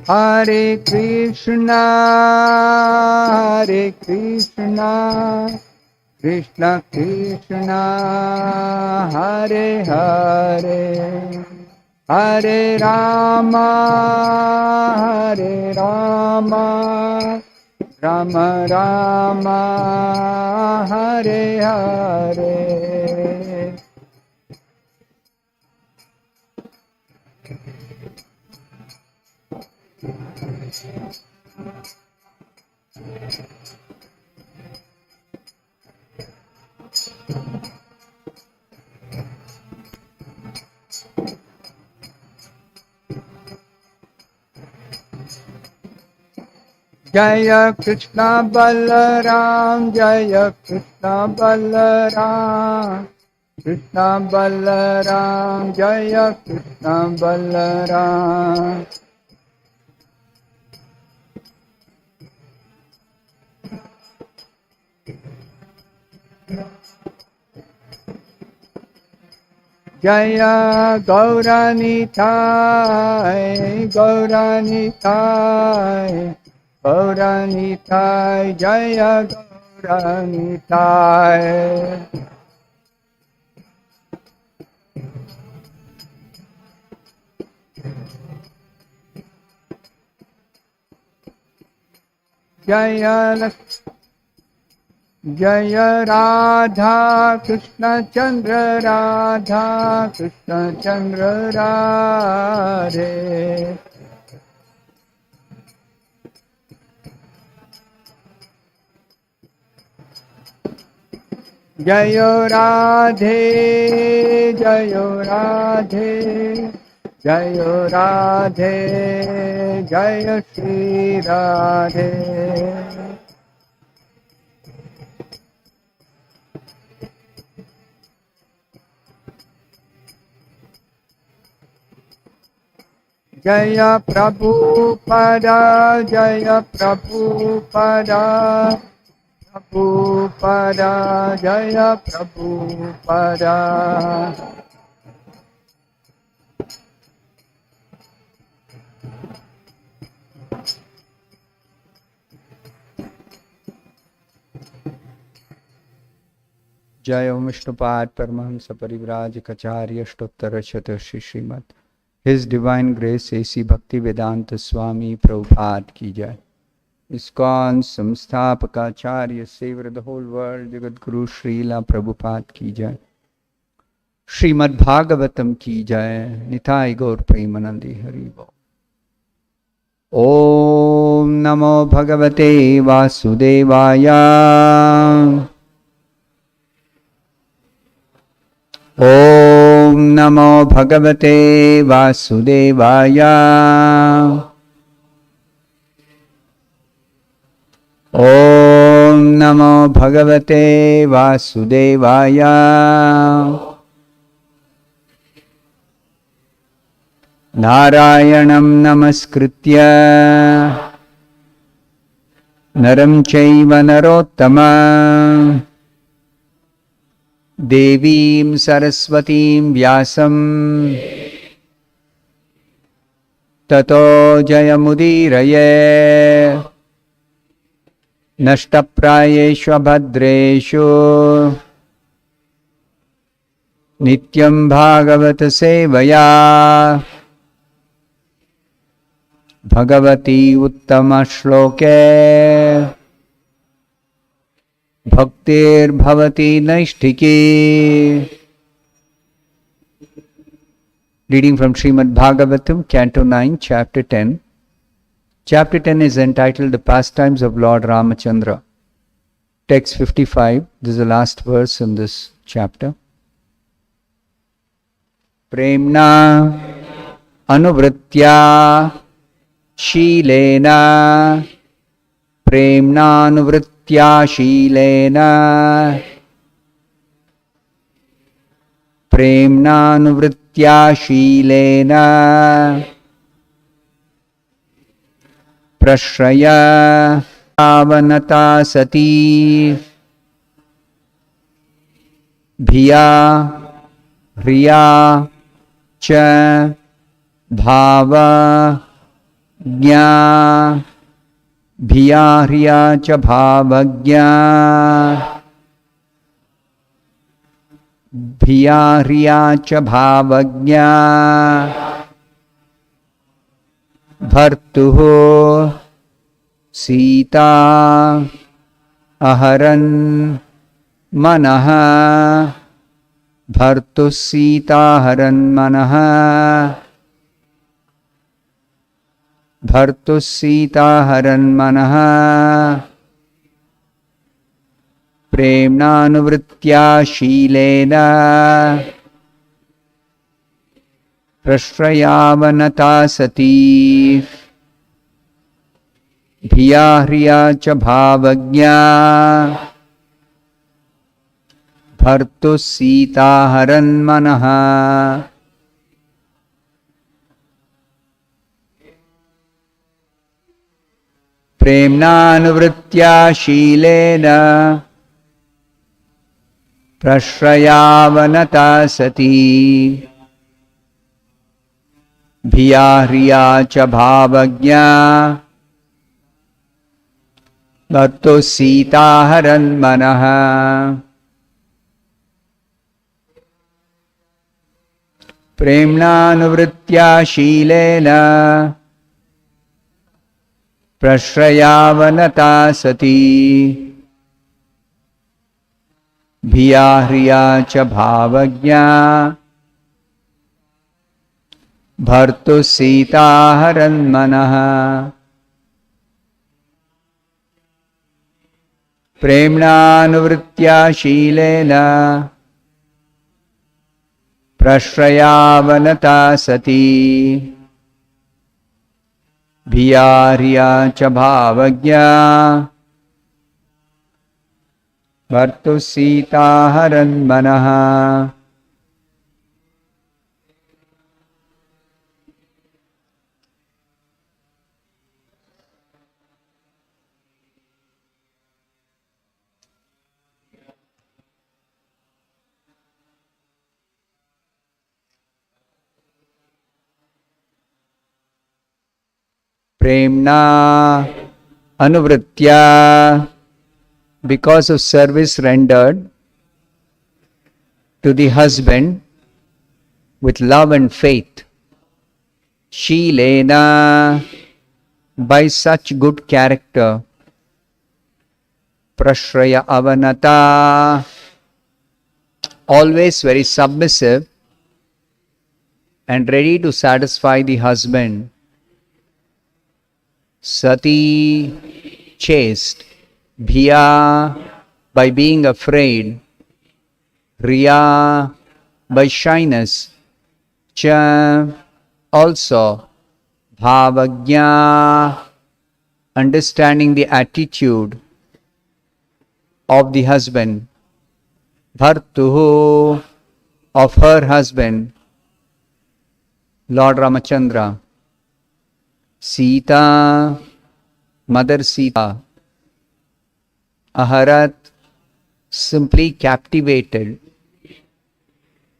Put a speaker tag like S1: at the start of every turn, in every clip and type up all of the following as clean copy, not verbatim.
S1: Hare Krishna, Krishna Krishna, Hare Hare, Hare Rama, Hare Rama, Rama Rama, Hare Hare. Jaya Krishna Balaram, Jaya Krishna Balaram, Krishna Balaram, Jaya Krishna Balaram. Jaya Gauranitai, Gauranitai, Gauranitai, Jaya Gauranitai. Jaya Jaya Radha Krishna Chandra Radha Krishna Chandra Radhe. Jaya Radhe, Jaya Radhe, Jaya Radhe, Jaya Shri Radhe. Jaya Prabhupada, Jaya Prabhupada, Prabhupada, Jaya Prabhupada. Jaya Vishnupad Paramahamsa Parivrajacharya Stottar Shri Srimad. His Divine Grace A.C. Bhakti Vedanta Swami Prabhupada ki jai. ISKCON Samstapakacharya, Savior of the whole world, Jagat Guru Srila Prabhupada ki jai. Srimad Bhagavatam ki jai. Nitai Gaur Premanandi Haribo. Om Namo Bhagavate Vasudevaya. Om Namo Bhagavate Vasudevaya. Om Namo Bhagavate Vasudevaya. Narayanam Namaskritya Naram Chaiva Narottama Devim Saraswatim Vyasam Tato Jayamudiraye Nashtaprayeshu Bhadreshu Nityam Bhagavata Sevaya Bhagavati Uttama Shloke Bhaktir Bhavati Naishtiki. Reading from Srimad Bhagavatam, Canto 9, Chapter 10. Chapter 10 is entitled The Pastimes of Lord Ramachandra. Text 55. This is the last verse in this chapter. Premna Anuvritya Shilena Premna Anuvritya Shilena Premna Anuvritya Shilena Prashraya Avanata Sati Bhiya Hriya Cha भावज्ञा भिया ह्रिया च भावज्ञा भिया ह्रिया च भावज्ञा भर्तुः सीता अहरन् मनः भर्तुः सीता हरन् मनः भर्तुः सीता हरन् मनः प्रेम्णानुवृत्त्या शीलेन प्रश्रयावनता सती भिया ह्रिया च भावज्ञा भर्तुः सीता हरन् मनः प्रेम्णानुवृत्त्या शीलेन प्रश्रयावनता सती भिया ह्रिया च भावज्ञा भर्तुः सीता हरन् मनः प्रेम्णानुवृत्त्या शीलेन प्रश्रयावनता सती भिया ह्रिया च भावज्ञा भर्तुः सीता हरन् मनः प्रेम्णानुवृत्त्या शीलेन प्रश्रयावनता सती भिया ह्रिया च भावज्ञा भर्तुः सीता हरन् मनः प्रेम्णा अनुवृत्त्या, because of service rendered to the husband with love and faith, Shilena, by such good character, Prashraya Avanata, always very submissive and ready to satisfy the husband, Sati, chaste, Bhiya, by being afraid, Riya, by shyness, Cha, also, Bhavagya, understanding the attitude of the husband, Bhartuhu, of her husband, Lord Ramachandra, Sita, Mother Sita, Aharat, simply captivated,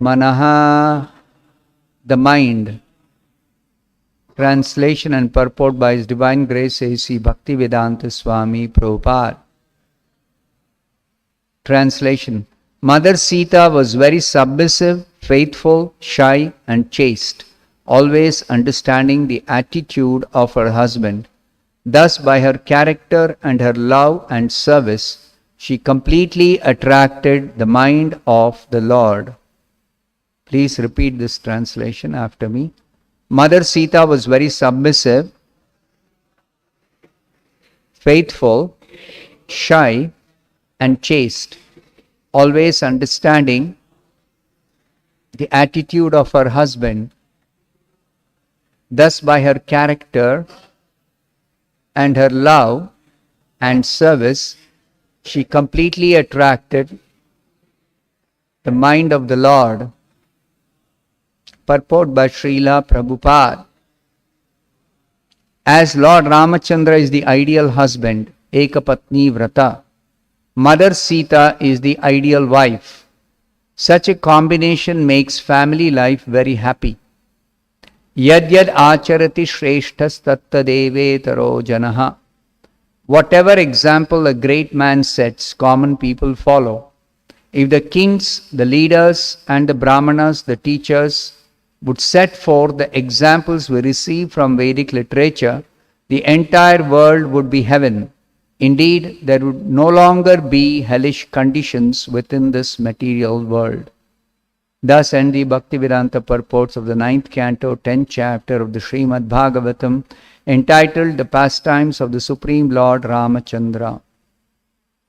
S1: Manaha, the mind. Translation and purport by His Divine Grace A.C. Bhaktivedanta Swami Prabhupada. Translation. Mother Sita was very submissive, faithful, shy and chaste, always understanding the attitude of her husband. Thus, by her character and her love and service, she completely attracted the mind of the Lord. Please repeat this translation after me. Mother Sita was very submissive, faithful, shy and chaste, always understanding the attitude of her husband. Thus, by her character and her love and service, she completely attracted the mind of the Lord. Purport by Srila Prabhupada. As Lord Ramachandra is the ideal husband, Ekapatni Vrata, Mother Sita is the ideal wife. Such a combination makes family life very happy. Yad yad acharati shreshthas tattadevetaro janaha. Whatever example a great man sets, common people follow. If the kings, the leaders, and the brahmanas, the teachers, would set forth the examples we receive from Vedic literature, the entire world would be heaven. Indeed, there would no longer be hellish conditions within this material world. Thus end the Bhaktivedanta purports of the 9th canto, 10th chapter of the Srimad Bhagavatam, entitled The Pastimes of the Supreme Lord Ramachandra.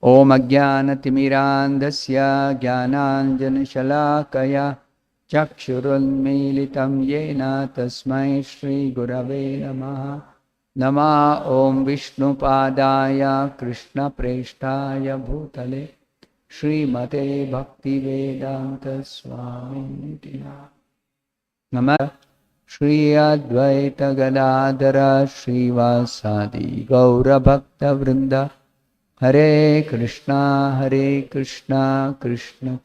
S1: Om Ajnanatimmirandasya Jnananjana Shalakaya Chakshurunmilitam Yena Tasmai Shri Gurave Namaha. Nama Om Vishnu Padaya Krishna Preshtaya Bhutale Srimate Bhaktivedanta Swami Namah Shri Advaita Gadadhara Srivasadi Gaura Bhakta Vrinda Hare Krishna Krishna Krishna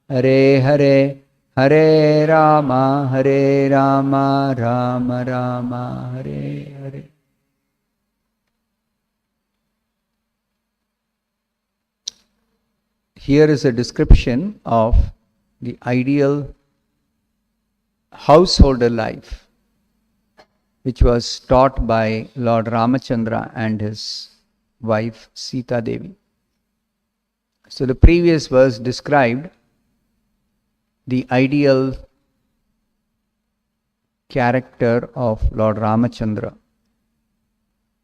S1: Hare Hare Hare Rama Rama Rama Hare Hare. Here is a description of the ideal householder life which was taught by Lord Ramachandra and his wife Sita Devi. So the previous verse described the ideal character of Lord Ramachandra.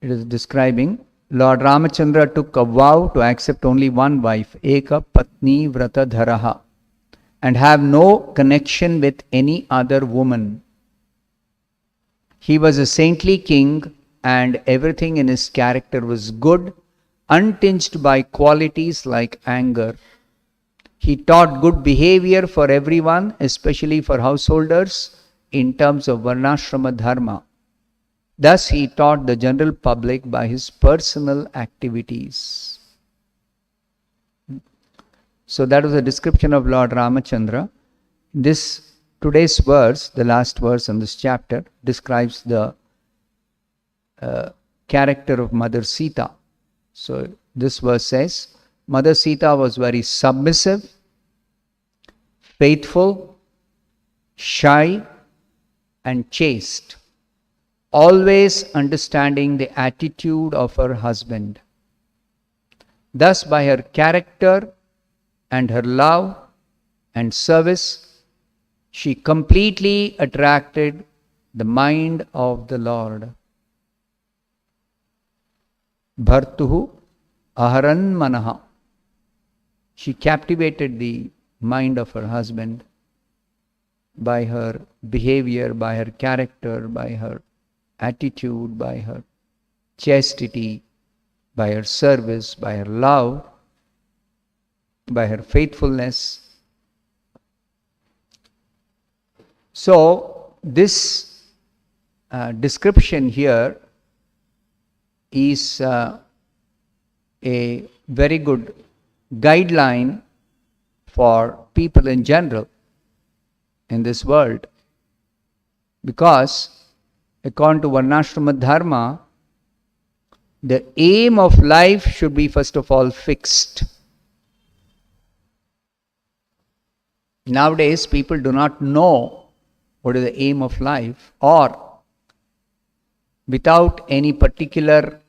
S1: It is describing Lord Ramachandra took a vow to accept only one wife, Eka Patni Vrata Dharaha, and have no connection with any other woman. He was a saintly king and everything in his character was good, untinged by qualities like anger. He taught good behavior for everyone, especially for householders, in terms of Varnashrama Dharma. Thus, he taught the general public by his personal activities. So that was a description of Lord Ramachandra. Today's verse, the last verse in this chapter, describes the character of Mother Sita. So this verse says, Mother Sita was very submissive, faithful, shy, and chaste, always understanding the attitude of her husband. Thus, by her character and her love and service, she completely attracted the mind of the Lord. Bhartuhu aharan manaha. She captivated the mind of her husband by her behavior, by her character, by her attitude, by her chastity, by her service, by her love, by her faithfulness. So this description here is a very good guideline for people in general in this world, because according to Varnashrama Dharma, the aim of life should be first of all fixed. Nowadays, people do not know what is the aim of life, or without any particular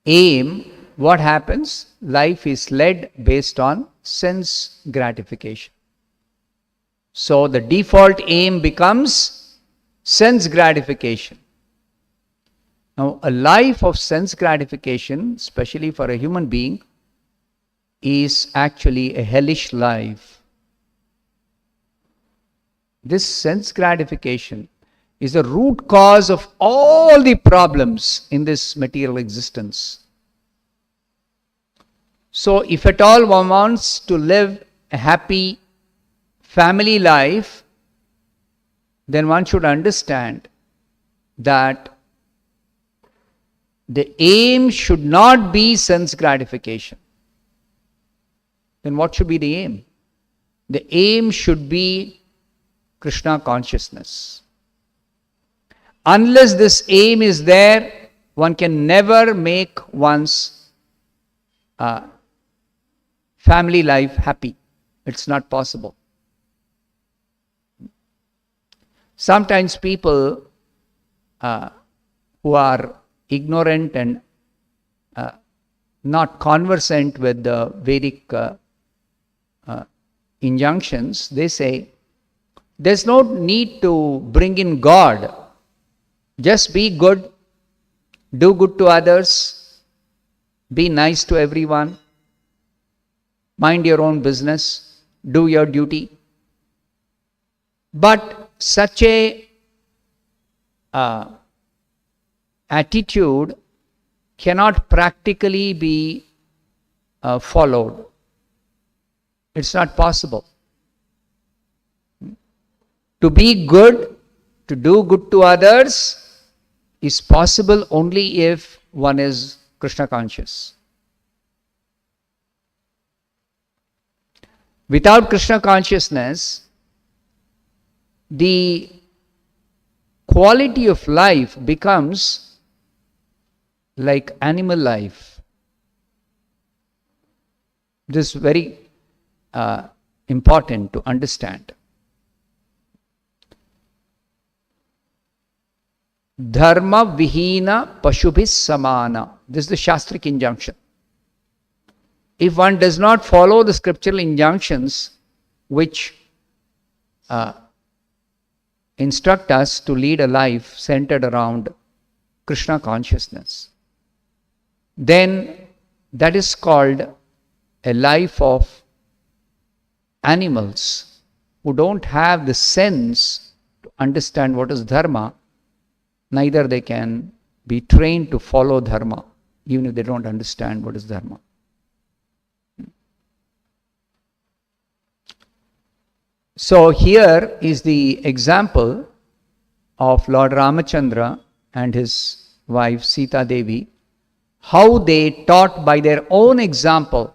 S1: aim, what happens? Life is led based on sense gratification. So the default aim becomes sense gratification. Now, a life of sense gratification, especially for a human being, is actually a hellish life. This sense gratification is the root cause of all the problems in this material existence. So, if at all one wants to live a happy family life, then one should understand that the aim should not be sense gratification. Then what should be the aim? The aim should be Krishna consciousness. Unless this aim is there, one can never make one's family life happy. It's not possible. Sometimes people who are ignorant and not conversant with the Vedic injunctions, they say, there's no need to bring in God. Just be good, do good to others, be nice to everyone, mind your own business, do your duty. But such a attitude cannot practically be followed. It's not possible. To be good, to do good to others is possible only if one is Krishna conscious. Without Krishna consciousness, the quality of life becomes like animal life. This is very important to understand. Dharma vihina pashubhis samana. This is the Shastric injunction. If one does not follow the scriptural injunctions which instruct us to lead a life centered around Krishna consciousness, then that is called a life of animals who don't have the sense to understand what is dharma. Neither they can be trained to follow dharma, even if they don't understand what is dharma. So here is the example of Lord Ramachandra and his wife Sita Devi, how they taught by their own example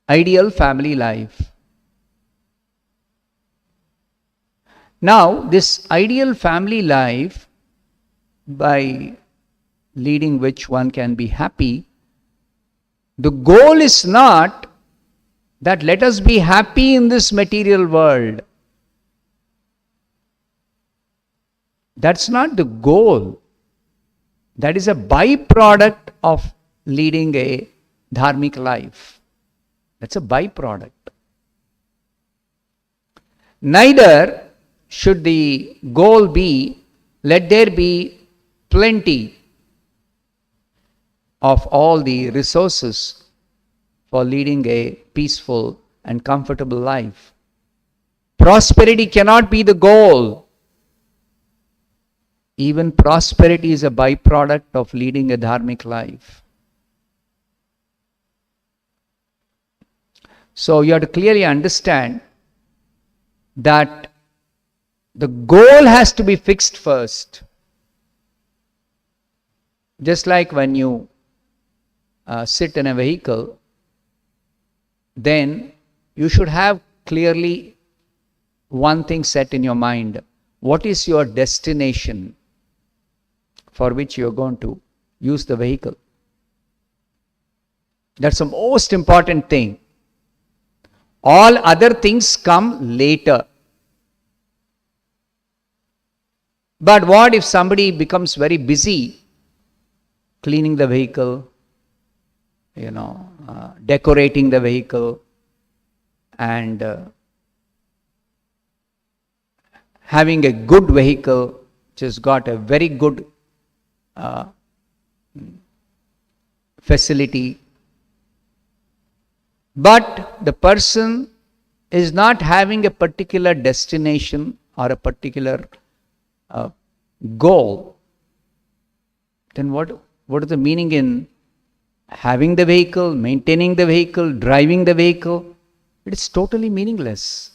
S1: ideal family life. Now, this ideal family life, by leading which one can be happy, the goal is not that let us be happy in this material world. That's not the goal. That is a byproduct of leading a dharmic life. That's a byproduct. Neither should the goal be, let there be plenty of all the resources for leading a peaceful and comfortable life. Prosperity cannot be the goal. Even prosperity is a byproduct of leading a dharmic life. So you have to clearly understand that the goal has to be fixed first. Just like when you sit in a vehicle, then you should have clearly one thing set in your mind. What is your destination for which you are going to use the vehicle? That's the most important thing. All other things come later. But what if somebody becomes very busy cleaning the vehicle, decorating the vehicle, and having a good vehicle which has got a very good facility, but the person is not having a particular destination or a particular goal, then what is the meaning in having the vehicle, maintaining the vehicle, driving the vehicle? It is totally meaningless.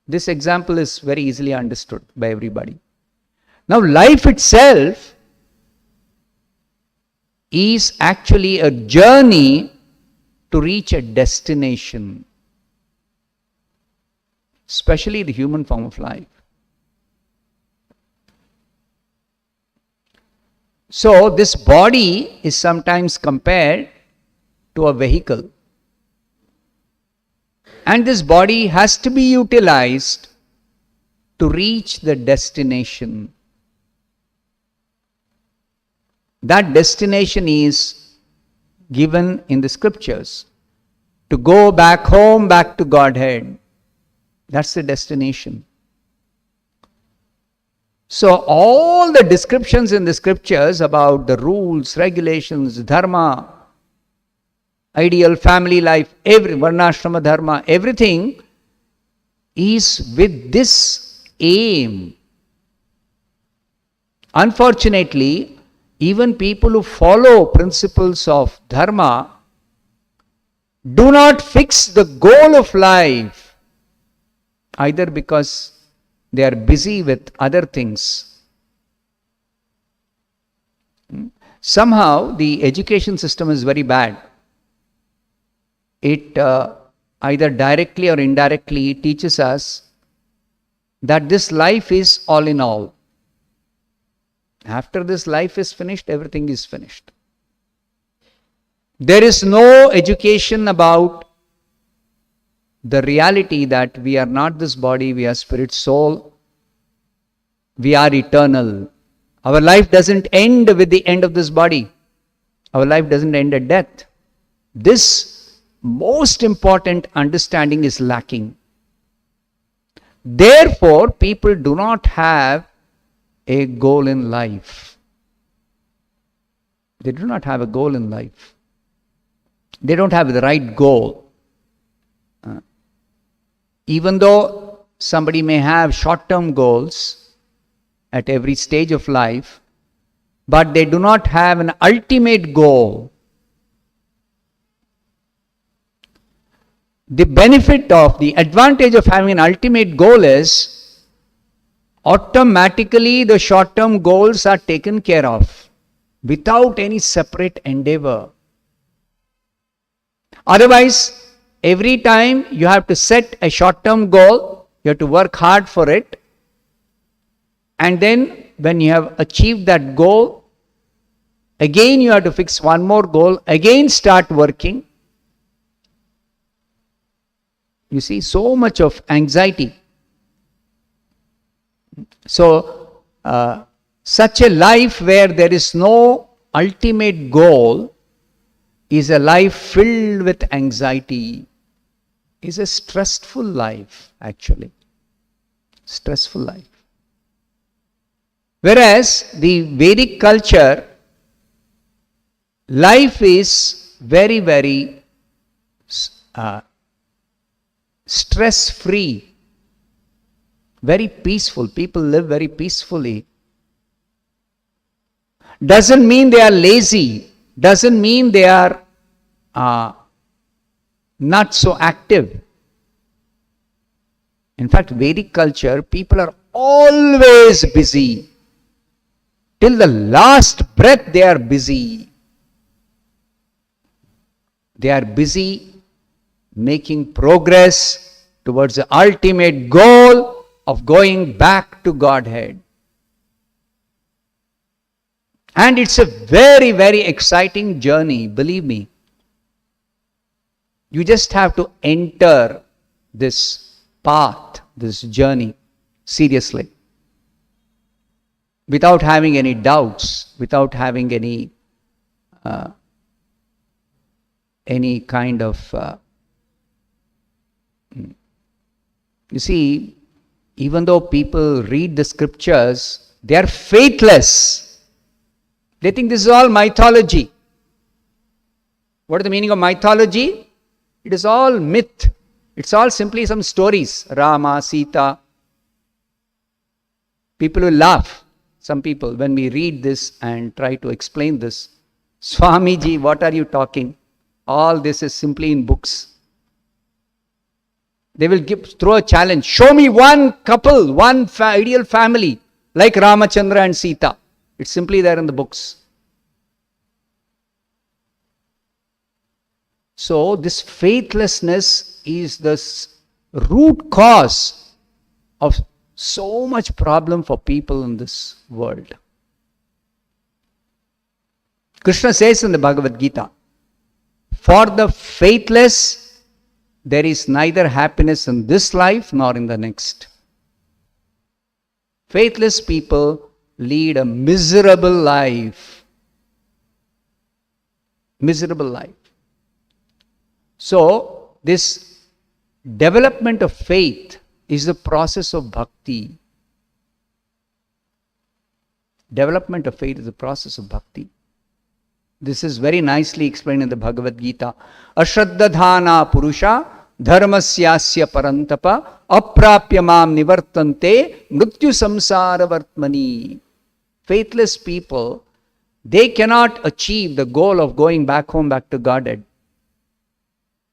S1: This example is very easily understood by everybody. Now, life itself is actually a journey to reach a destination. especially the human form of life. So this body is sometimes compared to a vehicle. And this body has to be utilized to reach the destination. That destination is given in the scriptures. To go back home, back to Godhead. That's the destination. So all the descriptions in the scriptures about the rules, regulations, dharma, ideal family life, every varnashrama dharma, everything is with this aim. Unfortunately, even people who follow principles of dharma do not fix the goal of life, either because they are busy with other things. Somehow the education system is very bad. It either directly or indirectly teaches us that this life is all in all. After this life is finished, everything is finished. There is no education about the reality that we are not this body, we are spirit, soul, we are eternal. Our life doesn't end with the end of this body. Our life doesn't end at death. This most important understanding is lacking. Therefore, people do not have a goal in life. They do not have a goal in life. They don't have the right goal. Even though somebody may have short-term goals at every stage of life, but they do not have an ultimate goal. The benefit of, the advantage of having an ultimate goal is automatically the short-term goals are taken care of without any separate endeavor. Otherwise, every time you have to set a short-term goal, you have to work hard for it, and then when you have achieved that goal, again you have to fix one more goal, again start working. You see, so much of anxiety. So, such a life where there is no ultimate goal is a life filled with anxiety, is a stressful life actually. Stressful life. Whereas the Vedic culture, life is very, very stress-free, very peaceful. People live very peacefully. Doesn't mean they are lazy. Doesn't mean they are not so active. In fact, Vedic culture, people are always busy. Till the last breath they are busy. They are busy making progress towards the ultimate goal of going back to Godhead. And it's a very, very exciting journey, believe me. You just have to enter this path, this journey, seriously. Without having any doubts, without having any kind of... You see, even though people read the scriptures, they are faithless. They think this is all mythology. What is the meaning of mythology? It is all myth. It's all simply some stories. Rama, Sita. People will laugh. Some people, when we read this and try to explain this, Swamiji, what are you talking? All this is simply in books. They will throw a challenge. Show me one couple, one ideal family like Ramachandra and Sita. It's simply there in the books. So this faithlessness is the root cause of so much problem for people in this world. Krishna says in the Bhagavad Gita, for the faithless, there is neither happiness in this life nor in the next. Faithless people lead a miserable life. Miserable life. So, this development of faith is the process of bhakti. Development of faith is the process of bhakti. This is very nicely explained in the Bhagavad Gita. Ashraddhadhana purusha dharmasyasya parantapa aprapya mam nivartante mrityu samsara vartmani. Faithless people, they cannot achieve the goal of going back home, back to Godhead.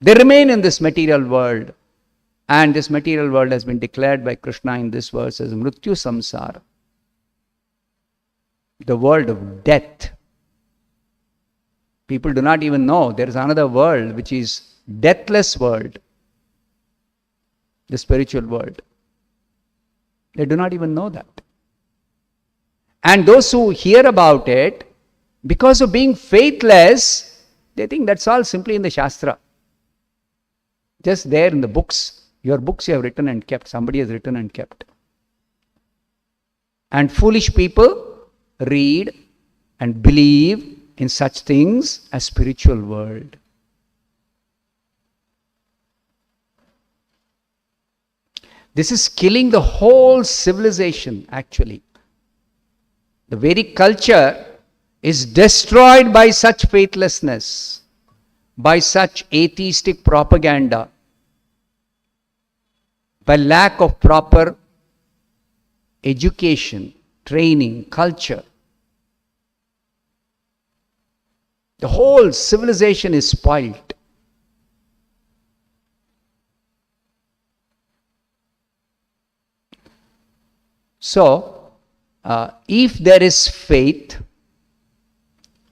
S1: They remain in this material world. And this material world has been declared by Krishna in this verse as mrityu samsara. The world of death. People do not even know there is another world which is deathless world. The spiritual world. They do not even know that. And those who hear about it, because of being faithless, they think that's all simply in the Shastra. Just there in the books. Your books you have written and kept. Somebody has written and kept. And foolish people read and believe in such things as spiritual world. This is killing the whole civilization actually. The very culture is destroyed by such faithlessness, by such atheistic propaganda, by lack of proper education, training, culture. The whole civilization is spoiled. So, if there is faith,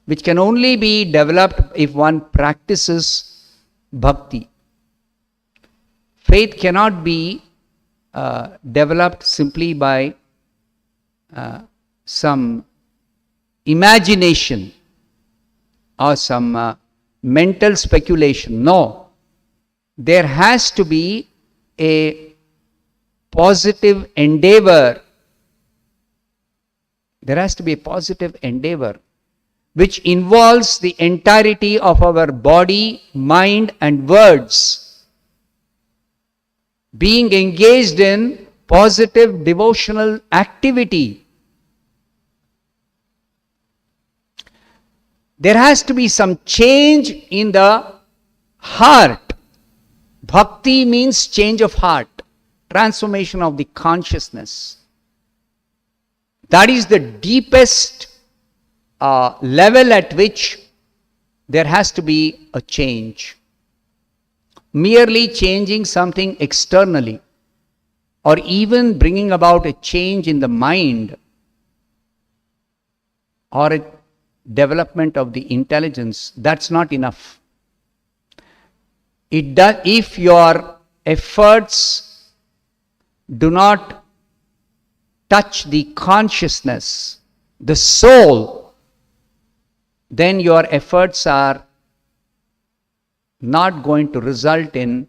S1: which can only be developed if one practices bhakti. Faith cannot be developed simply by some imagination or some mental speculation. No. There has to be a positive endeavor. There has to be a positive endeavor which involves the entirety of our body, mind and words. Being engaged in positive devotional activity. There has to be some change in the heart. Bhakti means change of heart, transformation of the consciousness. That is the deepest level at which there has to be a change. Merely changing something externally or even bringing about a change in the mind or a development of the intelligence, that's not enough. It does, if your efforts do not touch the consciousness, the soul, then your efforts are not going to result in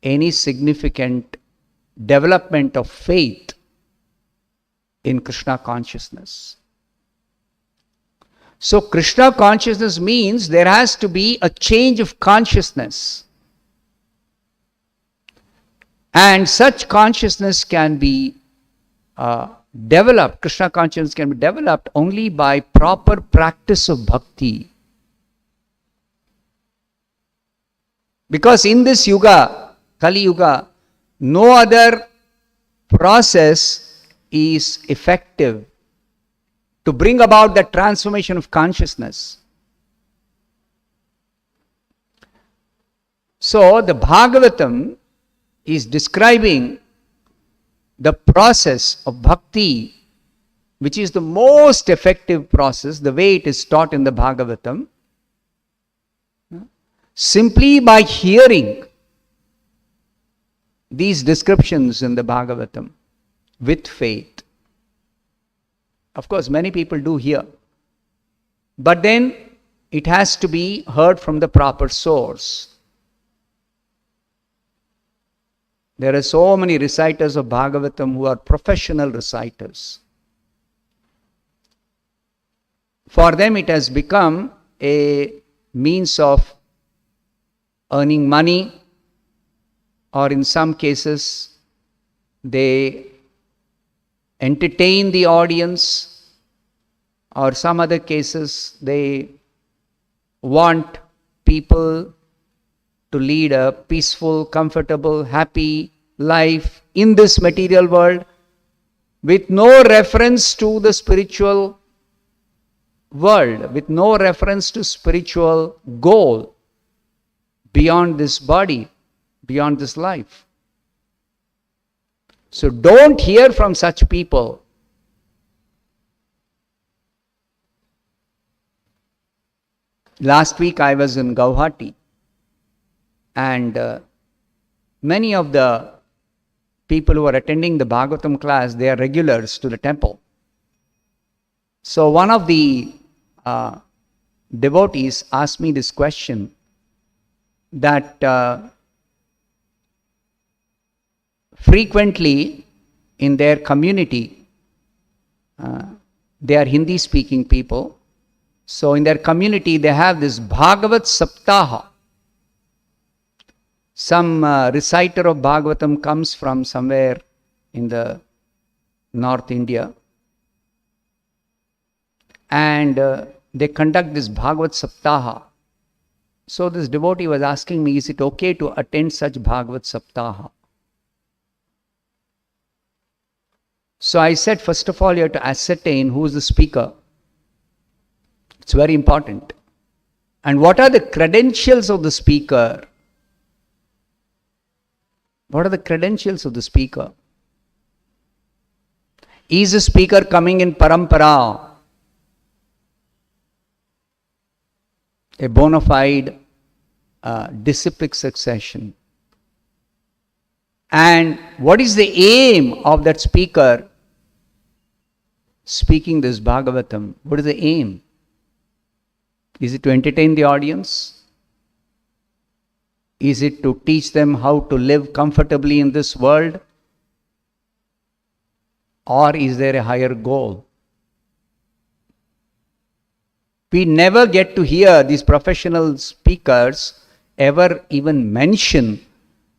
S1: any significant development of faith in Krishna consciousness. So Krishna consciousness means there has to be a change of consciousness. And such consciousness can be developed, Krishna consciousness can be developed only by proper practice of bhakti. Because in this yuga, Kali Yuga, no other process is effective to bring about the transformation of consciousness. So the Bhagavatam is describing the process of bhakti, which is the most effective process, the way it is taught in the Bhagavatam, simply by hearing these descriptions in the Bhagavatam with faith. Of course, many people do hear. But then it has to be heard from the proper source. There are so many reciters of Bhagavatam who are professional reciters. For them it has become a means of earning money, or in some cases they entertain the audience, or some other cases they want people to lead a peaceful, comfortable, happy life in this material world with no reference to the spiritual world, with no reference to spiritual goal beyond this body, beyond this life. So don't hear from such people. Last week I was in Guwahati, and many of the people who are attending the Bhagavatam class, they are regulars to the temple. So one of the devotees asked me this question, that frequently in their community, they are Hindi speaking people, so in their community they have this Bhagavat Saptaha. Some reciter of Bhagavatam comes from somewhere in the North India, and they conduct this Bhagavat Saptaha. So this devotee was asking me, is it okay to attend such Bhagavat Saptaha? So I said, first of all, you have to ascertain who is the speaker. It's very important. And what are the credentials of the speaker? What are the credentials of the speaker? Is the speaker coming in parampara, a bona fide disciplic succession? And what is the aim of that speaker speaking this Bhagavatam? What is the aim? Is it to entertain the audience? Is it to teach them how to live comfortably in this world? Or is there a higher goal? We never get to hear these professional speakers ever even mention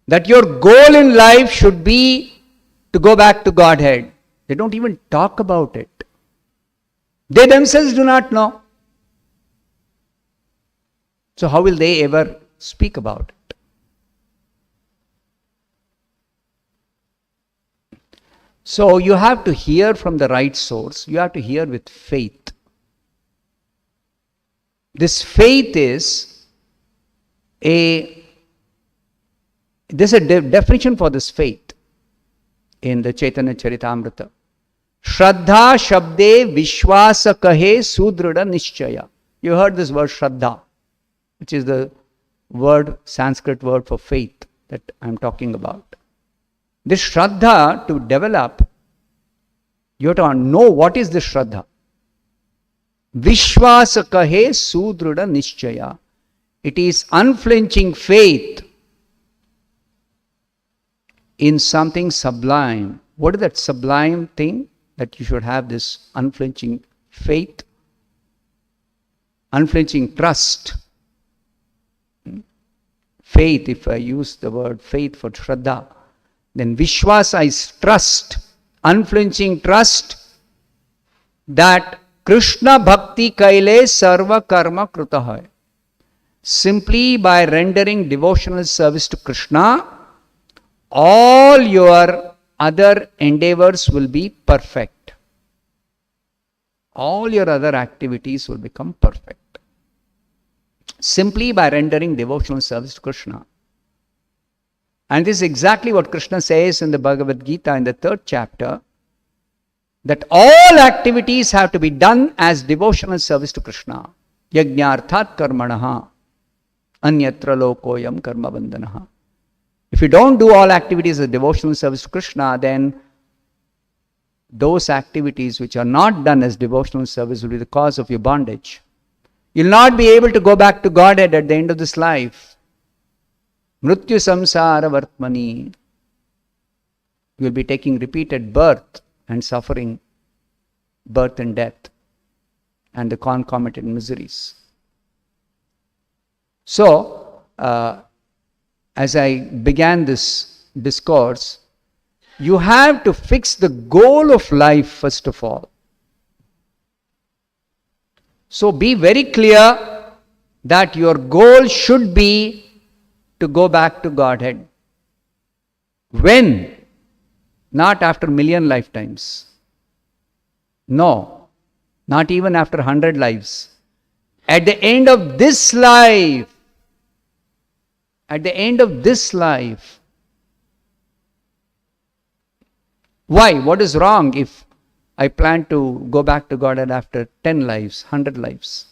S1: that your goal in life should be to go back to Godhead. They don't even talk about it. They themselves do not know. So how will they ever speak about it? So you have to hear from the right source. You have to hear with faith. This faith is there's a definition for this faith in the Chaitanya Charitamrita. Shraddha Shabde Vishwasa Kahe Sudrida Nishchaya. You heard this word Shraddha, which is the word, Sanskrit word for faith that I'm talking about. This Shraddha, to develop, you have to know what is this Shraddha. Vishwasa Kahe Sudrida Nishchaya. It is unflinching faith in something sublime. What is that sublime thing that you should have? This unflinching faith, unflinching trust. Faith, if I use the word faith for Shraddha, then Vishwasa is trust, unflinching trust that Krishna Bhakti Kaile Sarva Karma Krutahai. Simply by rendering devotional service to Krishna, all your other endeavors will be perfect. All your other activities will become perfect. Simply by rendering devotional service to Krishna. And this is exactly what Krishna says in the Bhagavad Gita in the 3rd chapter, that all activities have to be done as devotional service to Krishna. Yajnarthat karmanaha anyatra lokoyam karma bandhanaha. If you don't do all activities as devotional service to Krishna, then those activities which are not done as devotional service will be the cause of your bondage. You'll not be able to go back to Godhead at the end of this life. Mrityu samsara vartmani. You will be taking repeated birth and suffering, birth and death, and the concomitant miseries. So, as I began this discourse, you have to fix the goal of life first of all. So be very clear that your goal should be to go back to Godhead. When? Not after million lifetimes. No, not even after 100 lives. At the end of this life, at the end of this life. Why? What is wrong if I plan to go back to Godhead after 10 lives, 100 lives?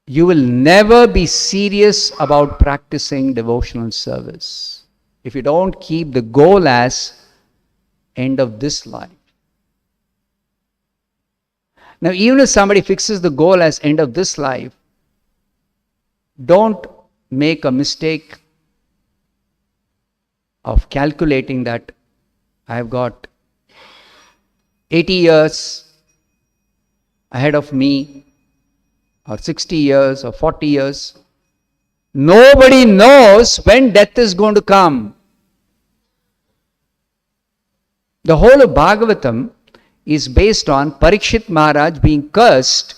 S1: You will never be serious about practicing devotional service if you don't keep the goal as end of this life. Now, even if somebody fixes the goal as end of this life, don't make a mistake of calculating that I've got 80 years ahead of me, or 60 years, or 40 years. Nobody knows when death is going to come. The whole of Bhagavatam is based on Parikshit Maharaj being cursed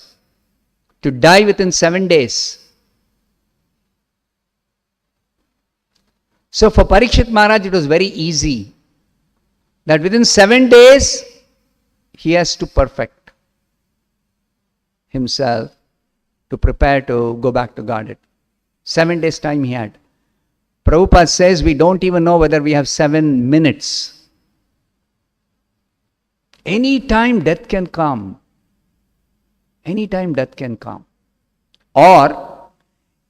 S1: to die within 7 days. So for Parikshit Maharaj it was very easy that within 7 days he has to perfect himself to prepare to go back to Godhead. 7 days time he had. Prabhupada says we don't even know whether we have 7 minutes. Any time death can come. Any time death can come. Or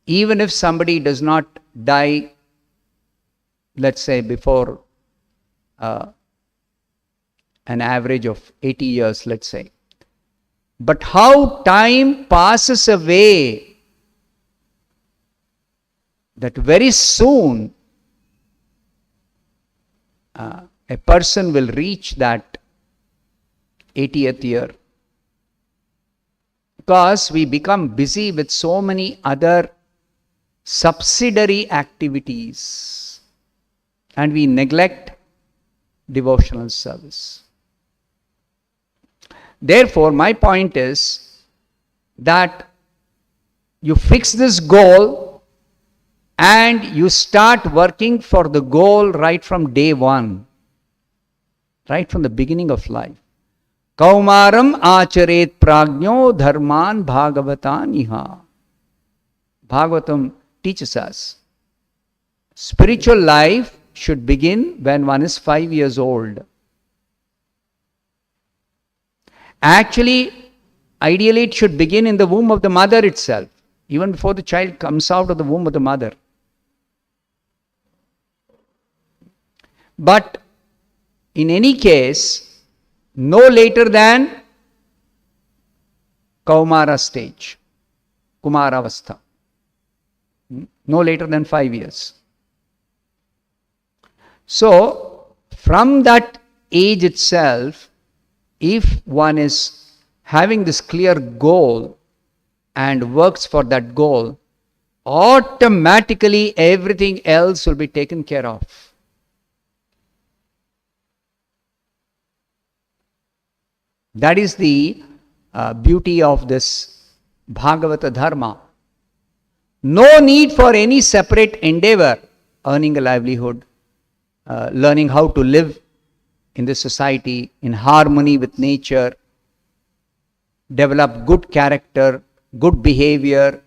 S1: even if somebody does not die, let's say before an average of 80 years, let's say. But how time passes away, that very soon a person will reach that 80th year. Because we become busy with so many other subsidiary activities and we neglect devotional service. Therefore, my point is that you fix this goal and you start working for the goal right from day one, right from the beginning of life. Kaumaram acharet prajño dharman bhagavatan iha. Bhagavatam teaches us spiritual life should begin when one is 5 years old. Actually, ideally it should begin in the womb of the mother itself, even before the child comes out of the womb of the mother. But in any case, no later than Kaumara stage, Kumaravastha. No later than 5 years. So, from that age itself, if one is having this clear goal and works for that goal, automatically everything else will be taken care of. That is the beauty of this Bhagavata Dharma. No need for any separate endeavor, earning a livelihood, learning how to live in this society in harmony with nature, develop good character, good behavior,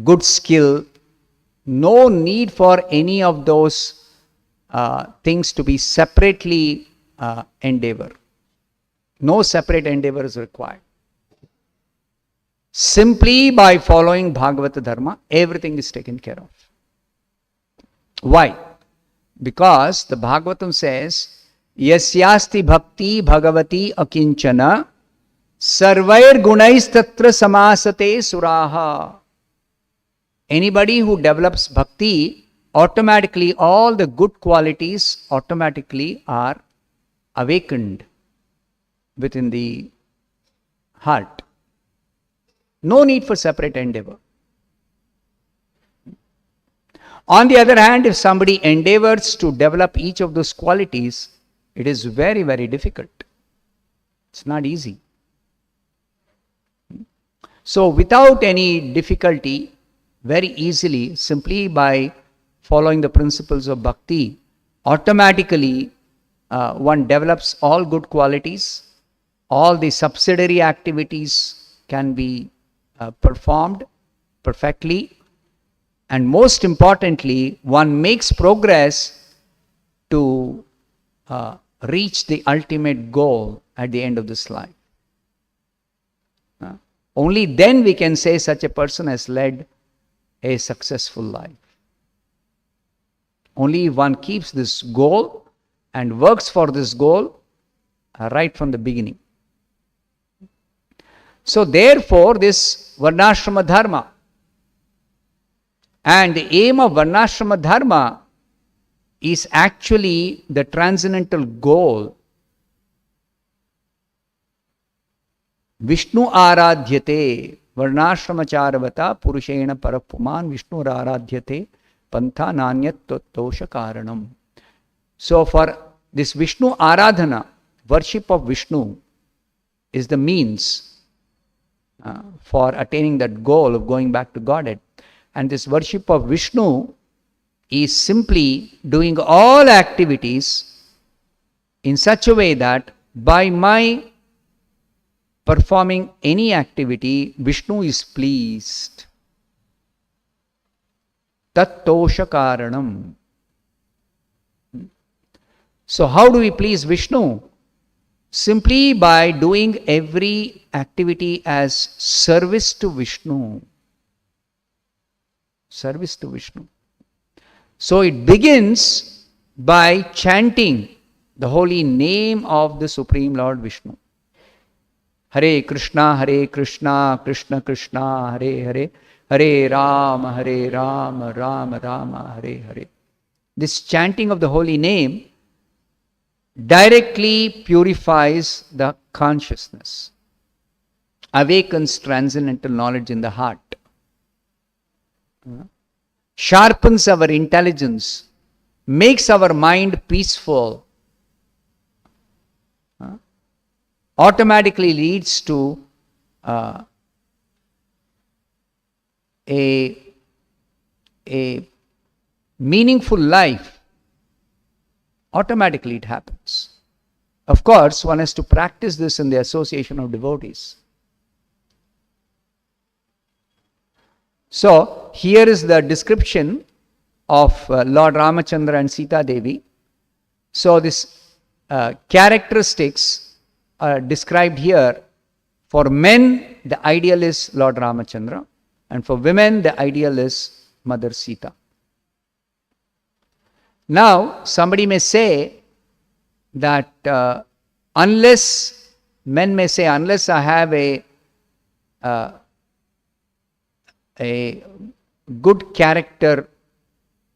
S1: good skill. No need for any of those things to be separately endeavor. No separate endeavor is required. Simply by following Bhagavata Dharma, everything is taken care of. Why? Because the Bhagavatam says, Yasyasti bhakti bhagavati akinchana sarvair gunais tatra samasate suraha. Anybody who develops bhakti, automatically all the good qualities automatically are awakened within the heart. No need for separate endeavor. On the other hand, if somebody endeavors to develop each of those qualities, it is very, very difficult. It's not easy. So without any difficulty, very easily, simply by following the principles of bhakti, automatically one develops all good qualities, all the subsidiary activities can be performed perfectly, and most importantly, one makes progress to reach the ultimate goal at the end of this life. Only then we can say such a person has led a successful life. Only if one keeps this goal and works for this goal right from the beginning. So therefore, this Varnashrama Dharma, and the aim of Varnashrama Dharma is actually the transcendental goal. Vishnu aradhyate varnashramacharvata purushena parapuman Vishnu aradhyate pantha nanyat tosha karanam. So for this Vishnu aradhana, worship of Vishnu is the means for attaining that goal of going back to Godhead. And this worship of Vishnu is simply doing all activities in such a way that by my performing any activity, Vishnu is pleased. Tattosha karanam. So how do we please Vishnu? Simply by doing every activity as service to Vishnu. Service to Vishnu. So it begins by chanting the holy name of the Supreme Lord Vishnu. Hare Krishna, Krishna Krishna, Hare Hare, Hare Rama, Rama Rama, Hare Hare. This chanting of the holy name directly purifies the consciousness, awakens transcendental knowledge in the heart, sharpens our intelligence, makes our mind peaceful, automatically leads to a meaningful life. Automatically it happens. Of course, one has to practice this in the association of devotees. So, here is the description of Lord Ramachandra and Sita Devi. So, this characteristics are described here. For men, the ideal is Lord Ramachandra, and for women, the ideal is Mother Sita. Now, somebody may say that unless I have a good character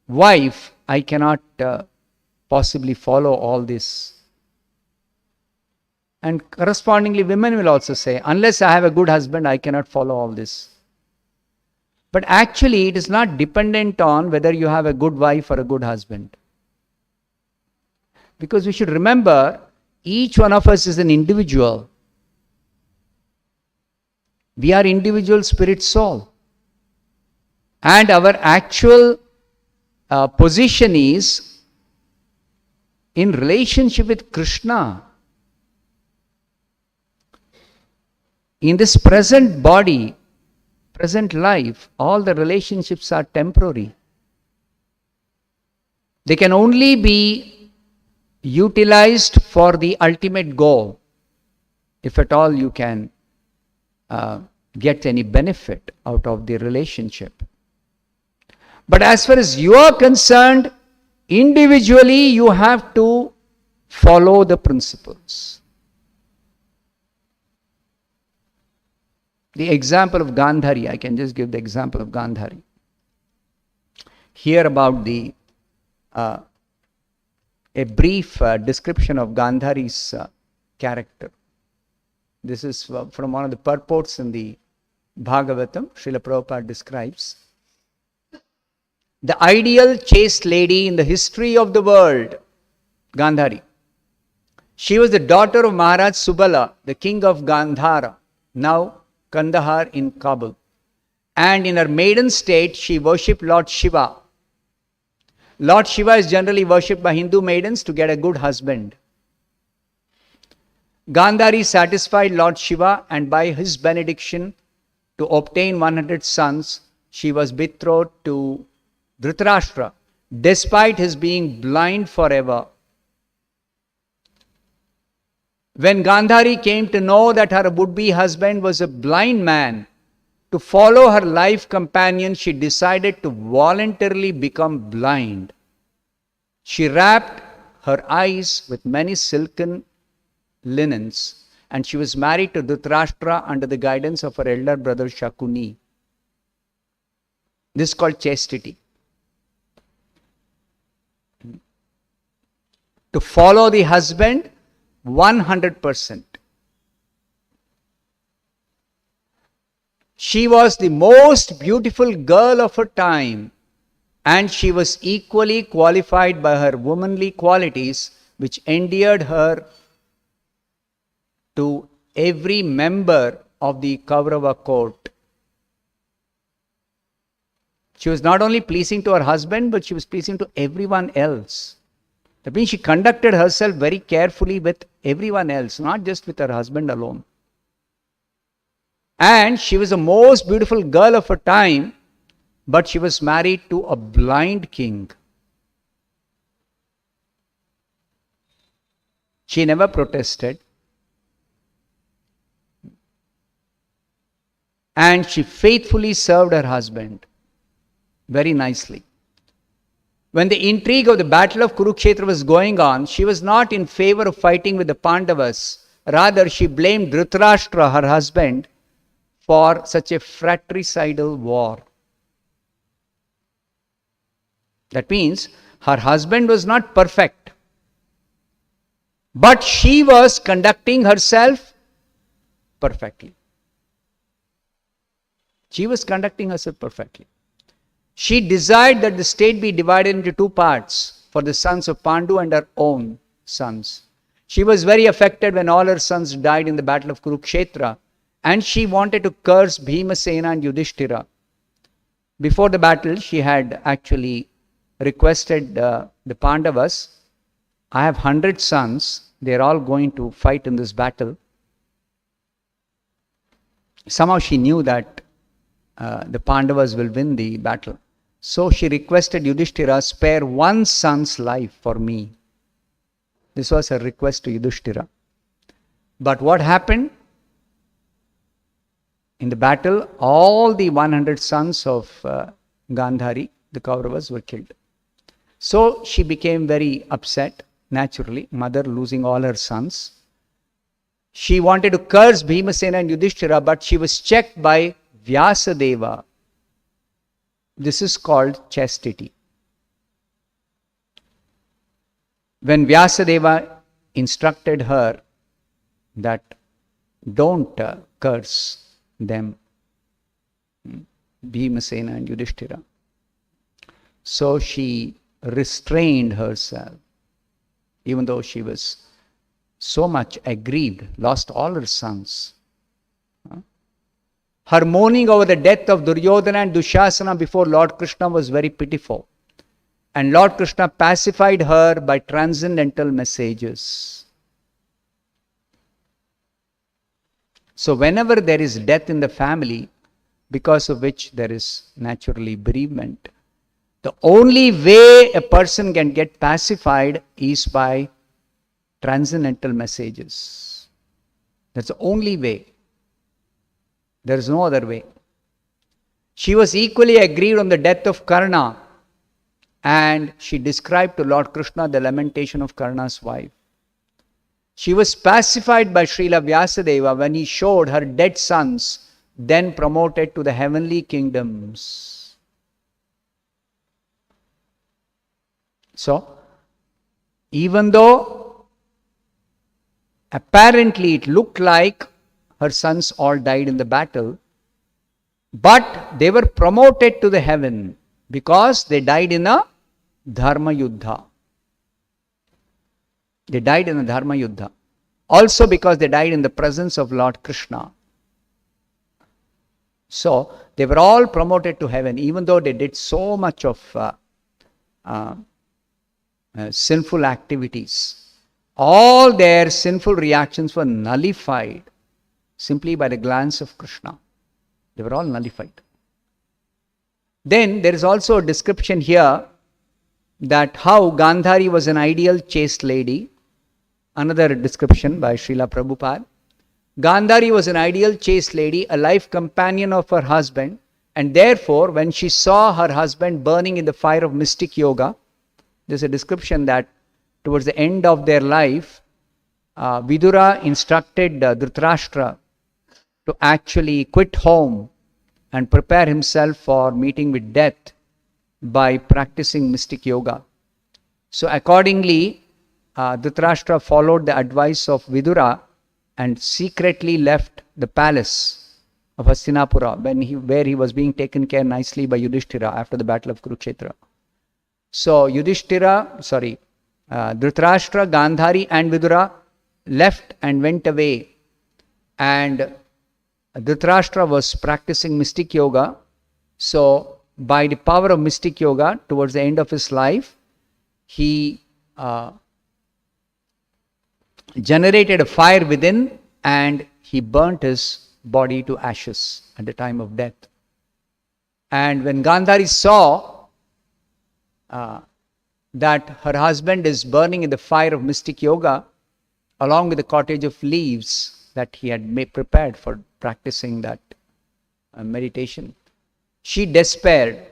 S1: wife, I cannot possibly follow all this. And correspondingly, women will also say, unless I have a good husband, I cannot follow all this. But actually, it is not dependent on whether you have a good wife or a good husband. Because we should remember, each one of us is an individual. We are individual spirit soul. And our actual position is in relationship with Krishna. In this present body, present life, all the relationships are temporary. They can only be utilized for the ultimate goal, if at all you can get any benefit out of the relationship. But as far as you are concerned, Individually, you have to follow the principles. The example of Gandhari, I can just give the example of Gandhari. Hear about a brief description of Gandhari's character. This is from one of the purports in the Bhagavatam. Srila Prabhupada describes the ideal chaste lady in the history of the world, Gandhari. She was the daughter of Maharaj Subala, the king of Gandhara, now Kandahar in Kabul. And in her maiden state, she worshipped Lord Shiva. Lord Shiva is generally worshipped by Hindu maidens to get a good husband. Gandhari satisfied Lord Shiva, and by his benediction to obtain 100 sons, she was betrothed to Dhritarashtra, despite his being blind forever. When Gandhari came to know that her would-be husband was a blind man, to follow her life companion, she decided to voluntarily become blind. She wrapped her eyes with many silken linens, and she was married to Dhritarashtra under the guidance of her elder brother Shakuni. This is called chastity. To follow the husband 100%. She was the most beautiful girl of her time, and she was equally qualified by her womanly qualities, which endeared her to every member of the Kaurava court. She was not only pleasing to her husband, but she was pleasing to everyone else. That means she conducted herself very carefully with everyone else, not just with her husband alone. And she was the most beautiful girl of her time, but she was married to a blind king. She never protested. And she faithfully served her husband very nicely. When the intrigue of the battle of Kurukshetra was going on, she was not in favor of fighting with the Pandavas. Rather, she blamed Dhritarashtra, her husband, for such a fratricidal war. That means her husband was not perfect, but she was conducting herself perfectly. She was conducting herself perfectly. She desired that the state be divided into two parts for the sons of Pandu and her own sons. She was very affected when all her sons died in the battle of Kurukshetra, and she wanted to curse Bhimasena and Yudhishthira. Before the battle, she had actually requested the Pandavas, I have 100 sons, they are all going to fight in this battle. Somehow she knew that the Pandavas will win the battle. So she requested Yudhishthira, spare one son's life for me. This was her request to Yudhishthira. But what happened? In the battle, all the 100 sons of Gandhari, the Kauravas, were killed. So she became very upset, naturally, mother losing all her sons. She wanted to curse Bhimasena and Yudhishthira, but she was checked by Vyasadeva. This is called chastity. When Vyasadeva instructed her that don't curse them, Bhimasena and Yudhishthira. So she restrained herself, even though she was so much aggrieved, lost all her sons. Her mourning over the death of Duryodhana and Dushasana before Lord Krishna was very pitiful. And Lord Krishna pacified her by transcendental messages. So whenever there is death in the family, because of which there is naturally bereavement, the only way a person can get pacified is by transcendental messages. That's the only way. There is no other way. She was equally aggrieved on the death of Karna. and she described to Lord Krishna the lamentation of Karna's wife. She was pacified by Srila Vyasadeva when he showed her dead sons, then promoted to the heavenly kingdoms. So, even though apparently it looked like her sons all died in the battle, but they were promoted to the heaven because they died in a Dharma Yuddha. They died in a Dharma Yuddha. Also because they died in the presence of Lord Krishna. So, they were all promoted to heaven, even though they did so much of sinful activities. All their sinful reactions were nullified simply by the glance of Krishna. They were all nullified. Then there is also a description here that how Gandhari was an ideal chaste lady. Another description by Srila Prabhupada. Gandhari was an ideal chaste lady, a life companion of her husband, and therefore when she saw her husband burning in the fire of mystic yoga, there's a description that towards the end of their life, Vidura instructed Dhritarashtra to actually quit home and prepare himself for meeting with death by practicing mystic yoga. So accordingly, Dhritarashtra followed the advice of Vidura and secretly left the palace of Hastinapura where he was being taken care nicely by Yudhishthira after the battle of Kurukshetra. So Dhritarashtra, Gandhari and Vidura left and went away, and Dhritarashtra was practicing mystic yoga. So by the power of mystic yoga, towards the end of his life, he generated a fire within and he burnt his body to ashes at the time of death. And when Gandhari saw that her husband is burning in the fire of mystic yoga along with the cottage of leaves that he had prepared for practicing that meditation, she despaired.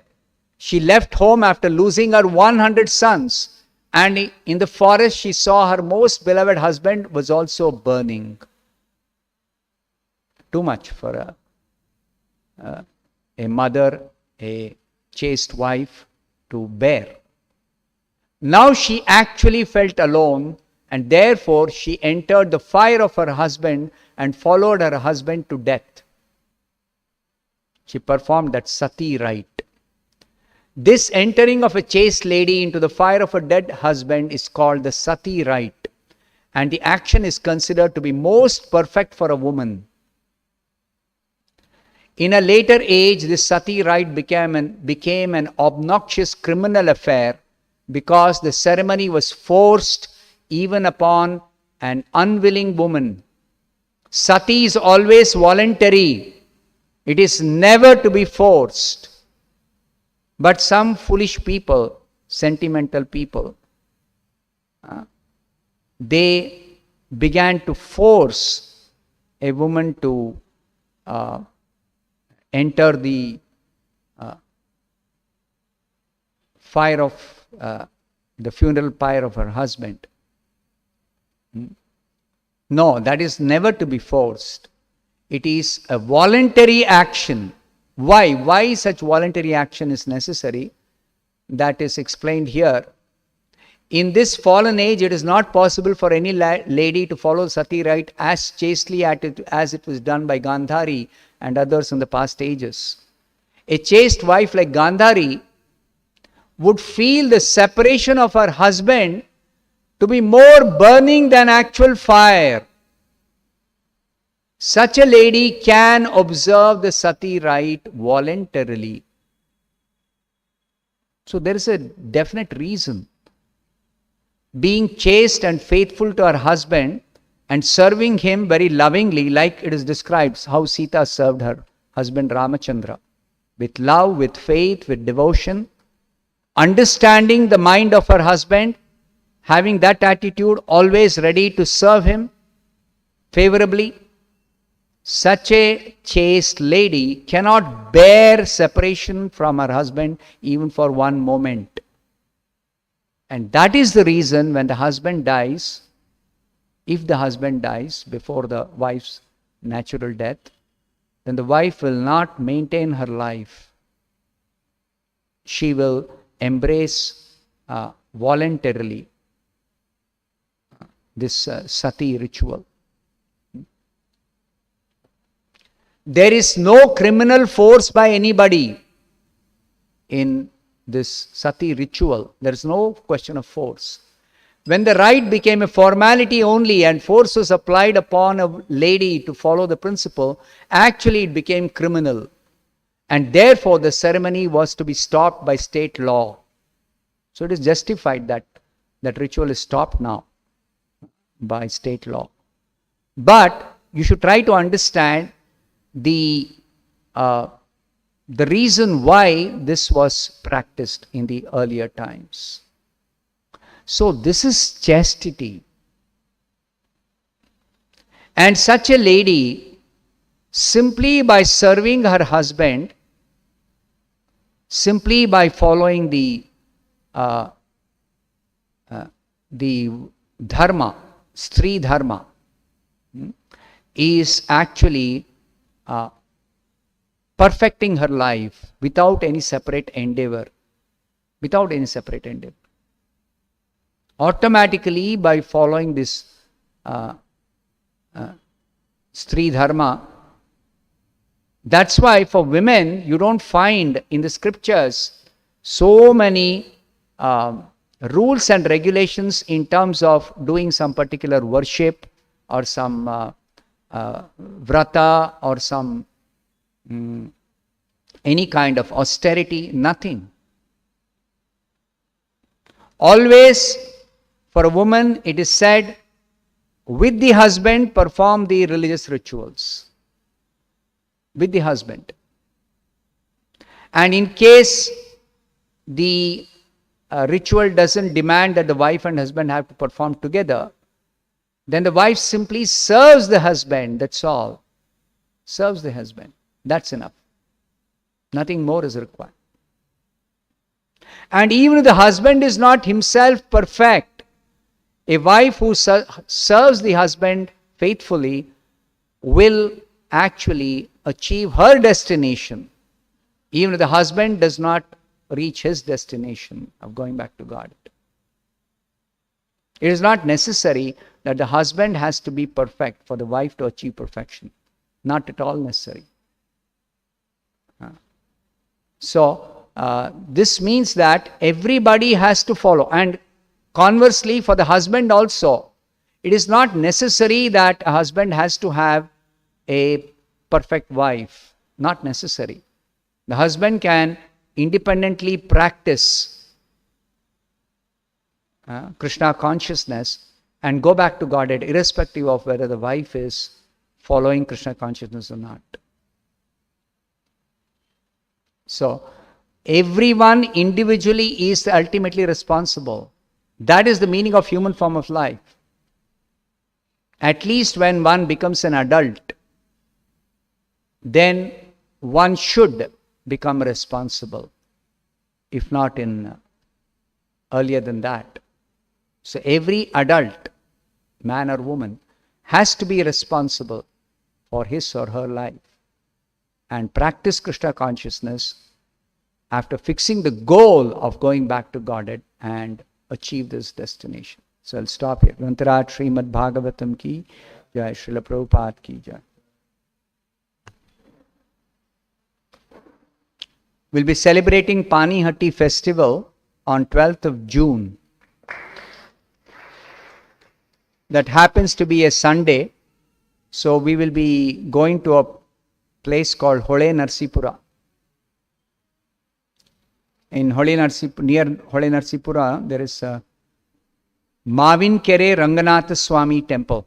S1: She left home after losing her 100 sons, and in the forest she saw her most beloved husband was also burning. Too much for a mother, a chaste wife to bear. Now she actually felt alone, and therefore she entered the fire of her husband and followed her husband to death. She performed that sati rite. This entering of a chaste lady into the fire of a dead husband is called the sati rite, and the action is considered to be most perfect for a woman. In a later age, this sati rite became an obnoxious criminal affair because the ceremony was forced even upon an unwilling woman. Sati is always voluntary. It is never to be forced. But some foolish people, sentimental people, they began to force a woman to enter the fire of the funeral pyre of her husband. No, that is never to be forced. It is a voluntary action. Why? Why such voluntary action is necessary? That is explained here. In this fallen age, it is not possible for any lady to follow sati rite as chastely as it was done by Gandhari and others in the past ages. A chaste wife like Gandhari would feel the separation of her husband to be more burning than actual fire. Such a lady can observe the sati rite voluntarily. So there is a definite reason. Being chaste and faithful to her husband and serving him very lovingly, like it is described how Sita served her husband Ramachandra, with love, with faith, with devotion, understanding the mind of her husband, having that attitude, always ready to serve him favorably. Such a chaste lady cannot bear separation from her husband even for one moment. And that is the reason when the husband dies, if the husband dies before the wife's natural death, then the wife will not maintain her life. She will embrace voluntarily this sati ritual. There is no criminal force by anybody in this sati ritual. There is no question of force. When the rite became a formality only and force was applied upon a lady to follow the principle, actually it became criminal. And therefore the ceremony was to be stopped by state law. So it is justified that that ritual is stopped now by state law. But you should try to understand the reason why this was practiced in the earlier times. So this is chastity. And such a lady, simply by serving her husband, simply by following the dharma, Stri dharma, is actually perfecting her life without any separate endeavor. Without any separate endeavor. Automatically, by following this Stri dharma, that's why for women, you don't find in the scriptures so many rules and regulations in terms of doing some particular worship or some vrata or some any kind of austerity, nothing. Always for a woman it is said, with the husband perform the religious rituals. With the husband. And in case the ritual doesn't demand that the wife and husband have to perform together, then the wife simply serves the husband, that's all. Serves the husband. That's enough. Nothing more is required. And even if the husband is not himself perfect, a wife who serves the husband faithfully will actually achieve her destination, even if the husband does not reach his destination of going back to God. It is not necessary that the husband has to be perfect for the wife to achieve perfection. Not at all necessary. So, this means that everybody has to follow. And conversely, for the husband also, it is not necessary that a husband has to have a perfect wife. Not necessary. The husband can independently practice Krishna consciousness and go back to Godhead, irrespective of whether the wife is following Krishna consciousness or not. So, everyone individually is ultimately responsible. That is the meaning of human form of life. At least when one becomes an adult, then one should become responsible, if not in earlier than that. So every adult, man or woman, has to be responsible for his or her life and practice Krishna consciousness after fixing the goal of going back to Godhead and achieve this destination. So I'll stop here. Grantarat Srimad Bhagavatam ki jai, Srila Prabhupada ki jai. We'll be celebrating Panihati festival on 12th of June. That happens to be a Sunday. So we will be going to a place called Hole Narsipura. In near Hole Narsipura, there is a Mavin Kere Ranganatha Swami temple.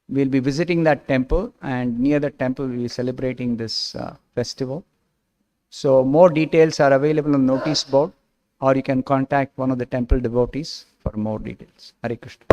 S1: We'll be visiting that temple, and near the temple we'll be celebrating this festival. So more details are available on the notice board, or you can contact one of the temple devotees for more details. Hare Krishna.